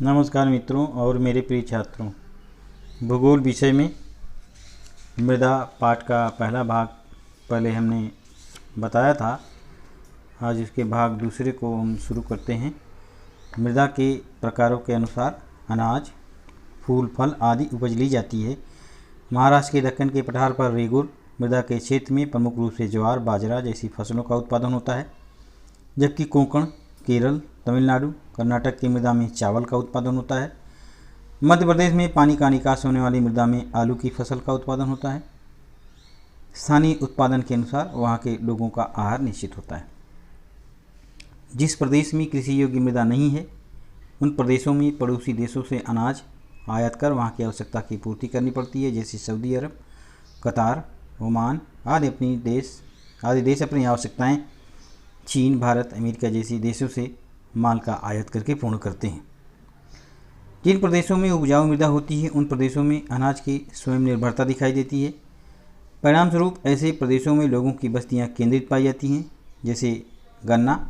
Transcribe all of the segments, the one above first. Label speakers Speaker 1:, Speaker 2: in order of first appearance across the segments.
Speaker 1: नमस्कार मित्रों और मेरे प्रिय छात्रों। भूगोल विषय में मृदा पाठ का पहला भाग पहले हमने बताया था। आज इसके भाग दूसरे को हम शुरू करते हैं। मृदा के प्रकारों के अनुसार अनाज, फूल, फल आदि उपज ली जाती है। महाराष्ट्र के दक्कन के पठार पर रेगुर मृदा के क्षेत्र में प्रमुख रूप से ज्वार, बाजरा जैसी फसलों का उत्पादन होता है, जबकि कोंकण, केरल, तमिलनाडु, कर्नाटक की मृदा में चावल का उत्पादन होता है। मध्य प्रदेश में पानी का निकास होने वाली मृदा में आलू की फसल का उत्पादन होता है। स्थानीय उत्पादन के अनुसार वहाँ के लोगों का आहार निश्चित होता है। जिस प्रदेश में कृषि योग्य मृदा नहीं है, उन प्रदेशों में पड़ोसी देशों से अनाज आयात कर वहाँ की आवश्यकता की पूर्ति करनी पड़ती है। जैसे सऊदी अरब, कतार, ओमान आदि देश अपनी आवश्यकताएं चीन, भारत, अमेरिका जैसे देशों से माल का आयात करके पूर्ण करते हैं। जिन प्रदेशों में उपजाऊ मृदा होती है, उन प्रदेशों में अनाज की स्वयं निर्भरता दिखाई देती है। परिणामस्वरूप ऐसे प्रदेशों में लोगों की बस्तियां केंद्रित पाई जाती हैं। जैसे गन्ना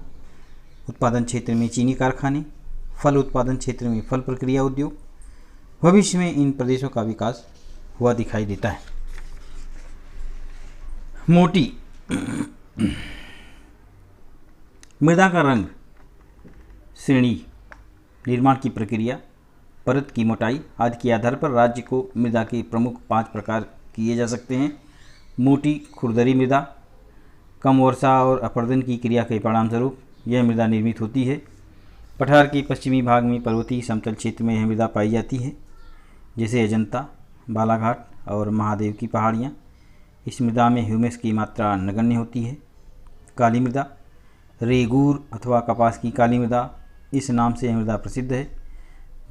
Speaker 1: उत्पादन क्षेत्र में चीनी कारखाने, फल उत्पादन क्षेत्र में फल प्रक्रिया उद्योग। भविष्य में इन प्रदेशों का विकास हुआ दिखाई देता है। मोटी मृदा का रंग, श्रेणी, निर्माण की प्रक्रिया, परत की मोटाई आदि के आधार पर राज्य को मृदा के प्रमुख 5 प्रकार किए जा सकते हैं। मोटी खुरदरी मृदा, कम वर्षा और अपर्दन की क्रिया के परिणामस्वरूप यह मृदा निर्मित होती है। पठार के पश्चिमी भाग में पर्वतीय समतल क्षेत्र में यह मृदा पाई जाती है, जैसे अजंता, बालाघाट और महादेव की पहाड़ियाँ। इस मृदा में ह्यूमस की मात्रा नगण्य होती है। काली मृदा, रेगूर अथवा कपास की काली मृदा, इस नाम से यह मृदा प्रसिद्ध है।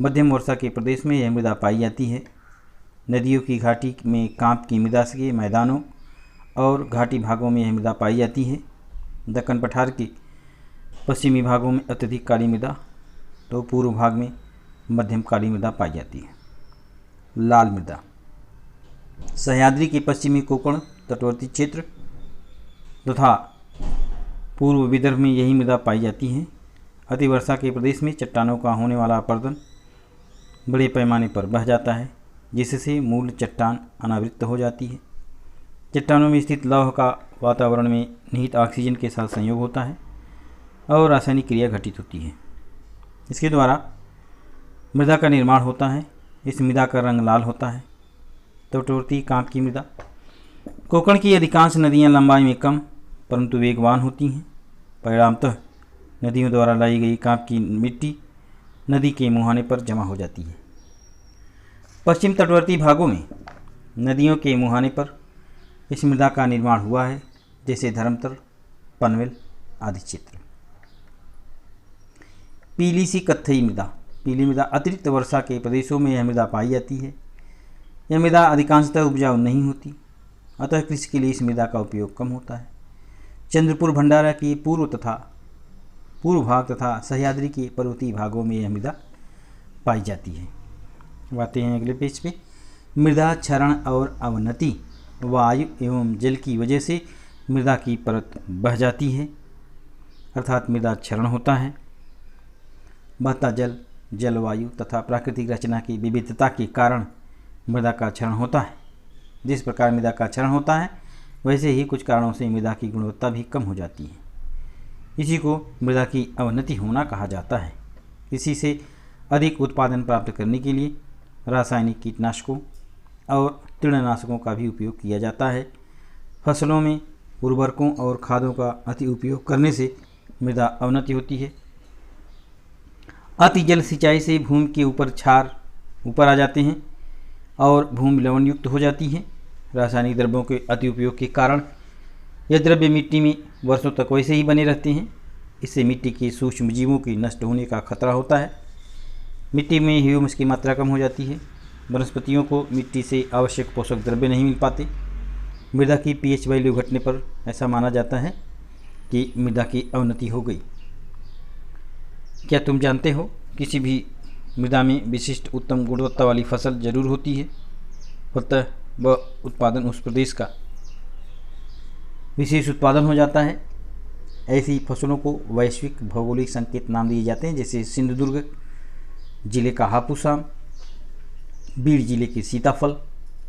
Speaker 1: मध्यम वर्षा के प्रदेश में यह मृदा पाई जाती है। नदियों की घाटी में कांप की मृदा के मैदानों और घाटी भागों में यह मृदा पाई जाती है। दक्कन पठार के पश्चिमी भागों में अत्यधिक काली मृदा, तो पूर्व भाग में मध्यम काली मृदा पाई जाती है। लाल मृदा, सह्याद्री के पश्चिमी कोंकण तटवर्ती क्षेत्र तथा पूर्व विदर्भ में यही मृदा पाई जाती है। अतिवर्षा के प्रदेश में चट्टानों का होने वाला अपर्दन बड़े पैमाने पर बह जाता है, जिससे मूल चट्टान अनावृत हो जाती है। चट्टानों में स्थित लौह का वातावरण में निहित ऑक्सीजन के साथ संयोग होता है और रासायनिक क्रिया घटित होती है। इसके द्वारा मृदा का निर्माण होता है। इस मृदा का रंग लाल होता है। तटवर्ती कांप की मृदा, कोंकण की अधिकांश नदियाँ लंबाई में कम परंतु वेगवान होती हैं। परिणामतः नदियों द्वारा लाई गई कांप की मिट्टी नदी के मुहाने पर जमा हो जाती है। पश्चिम तटवर्ती भागों में नदियों के मुहाने पर इस मृदा का निर्माण हुआ है, जैसे धर्मतर, पनवेल आदि क्षेत्र। पीली सी कत्थई मृदा, पीली मृदा अतिरिक्त वर्षा के प्रदेशों में यह मृदा पाई जाती है। यह मृदा अधिकांशतः उपजाऊ नहीं होती, अतः कृषि के लिए इस मृदा का उपयोग कम होता है। चंद्रपुर भंडारा के पूर्व भाग तथा सह्याद्री के पर्वतीय भागों में यह मृदा पाई जाती है। आते हैं अगले पेज पे। मृदा क्षरण और अवनति, वायु एवं जल की वजह से मृदा की परत बह जाती है, अर्थात मृदा क्षरण होता है। बहता जल, जलवायु तथा प्राकृतिक रचना की विविधता के कारण मृदा का क्षरण होता है। जिस प्रकार मृदा का क्षरण होता है, वैसे ही कुछ कारणों से मृदा की गुणवत्ता भी कम हो जाती है। इसी को मृदा की अवनति होना कहा जाता है। इसी से अधिक उत्पादन प्राप्त करने के लिए रासायनिक कीटनाशकों और तृणनाशकों का भी उपयोग किया जाता है। फसलों में उर्वरकों और खादों का अति उपयोग करने से मृदा अवनति होती है। अति जल सिंचाई से भूमि के ऊपर क्षार ऊपर आ जाते हैं और भूमि लवण युक्त हो जाती है। रासायनिक द्रव्यों के अति उपयोग के कारण यह द्रव्य मिट्टी में वर्षों तक वैसे ही बने रहते हैं। इससे मिट्टी के सूक्ष्म जीवों के नष्ट होने का खतरा होता है। मिट्टी में ह्यूमस की मात्रा कम हो जाती है। वनस्पतियों को मिट्टी से आवश्यक पोषक द्रव्य नहीं मिल पाते। मृदा की पीएच वैल्यू घटने पर ऐसा माना जाता है कि मृदा की अवनति हो गई। क्या तुम जानते हो, किसी भी मृदा में विशिष्ट उत्तम गुणवत्ता वाली फसल जरूर होती है, फलतः वह उत्पादन उस प्रदेश का विशेष उत्पादन हो जाता है। ऐसी फसलों को वैश्विक भौगोलिक संकेत नाम दिए जाते हैं, जैसे सिंधुदुर्ग, जिले का हापुस आम, बीड़ जिले के सीताफल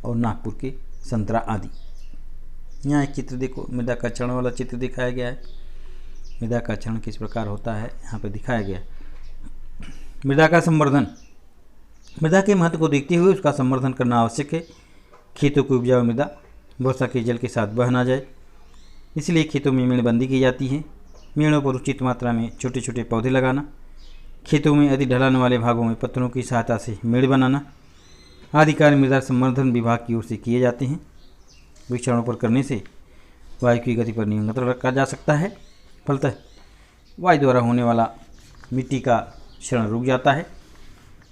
Speaker 1: और नागपुर के संतरा आदि। यहाँ एक चित्र देखो, मृदा का चरण वाला चित्र दिखाया गया है। मृदा का चरण किस प्रकार होता है यहाँ पर दिखाया गया है। मृदा का संवर्धन, मृदा के महत्व को देखते हुए उसका संवर्धन करना आवश्यक है। खेतों की उपजाऊ मृदा वर्षा के जल के साथ बह ना जाए, इसलिए खेतों में मेड़बंदी की जाती है। मेड़ों पर उचित मात्रा में छोटे छोटे पौधे लगाना, खेतों में अधिक ढलान वाले भागों में पत्थरों की सहायता से मेड़ बनाना आदि कार्य मृदा संवर्धन विभाग की ओर से किए जाते हैं। वृक्षारोपण करने से वायु की गति पर नियंत्रण रखा जा सकता है। फलतः वायु द्वारा होने वाला मिट्टी का क्षरण रुक जाता है।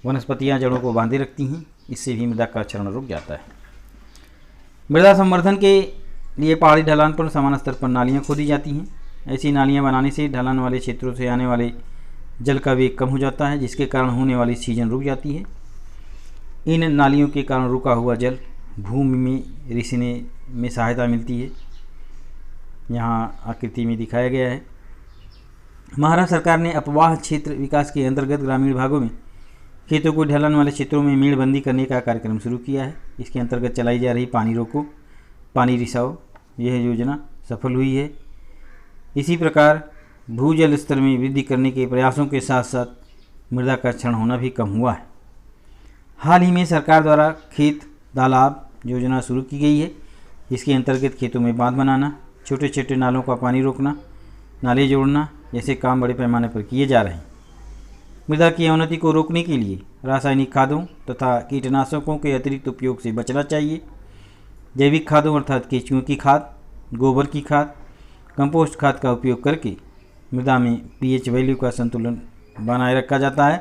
Speaker 1: वनस्पतियाँ जड़ों को बांधे रखती हैं, इससे भी मृदा का क्षरण रुक जाता है। मृदा संवर्धन के लिए पहाड़ी ढलान पर समान स्तर पर नालियाँ खोदी जाती हैं। ऐसी नालियाँ बनाने से ढलान वाले क्षेत्रों से आने वाले जल का वेग कम हो जाता है, जिसके कारण होने वाली सीजन रुक जाती है। इन नालियों के कारण रुका हुआ जल भूमि में रिसने में सहायता मिलती है। यहाँ आकृति में दिखाया गया है। महाराष्ट्र सरकार ने अपवाह क्षेत्र विकास के अंतर्गत ग्रामीण भागों में खेतों को ढलान वाले क्षेत्रों में मेड़बंदी करने का कार्यक्रम शुरू किया है। इसके अंतर्गत चलाई जा रही पानी रोको पानी रिसाओ यह योजना सफल हुई है। इसी प्रकार भूजल स्तर में वृद्धि करने के प्रयासों के साथ साथ मृदा का क्षरण होना भी कम हुआ है। हाल ही में सरकार द्वारा खेत तालाब योजना शुरू की गई है। इसके अंतर्गत खेतों में बांध बनाना, छोटे छोटे नालों का पानी रोकना, नाले जोड़ना जैसे काम बड़े पैमाने पर किए जा रहे हैं। मृदा की अवनति को रोकने के लिए रासायनिक खादों तथा कीटनाशकों के अतिरिक्त उपयोग से बचना चाहिए। जैविक खादों अर्थात केंचुओं की खाद, गोबर की खाद, कंपोस्ट खाद का उपयोग करके मृदा में पीएच वैल्यू का संतुलन बनाए रखा जाता है।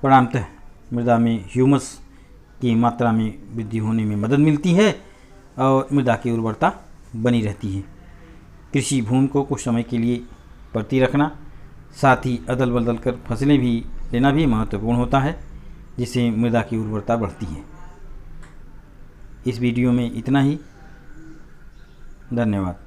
Speaker 1: परिणामतः मृदा में ह्यूमस की मात्रा में वृद्धि होने में मदद मिलती है और मृदा की उर्वरता बनी रहती है। कृषि भूमि को कुछ समय के लिए परती रखना, साथ ही अदल बदल कर फसलें भी लेना भी महत्वपूर्ण होता है, जिससे मृदा की उर्वरता बढ़ती है। इस वीडियो में इतना ही। धन्यवाद।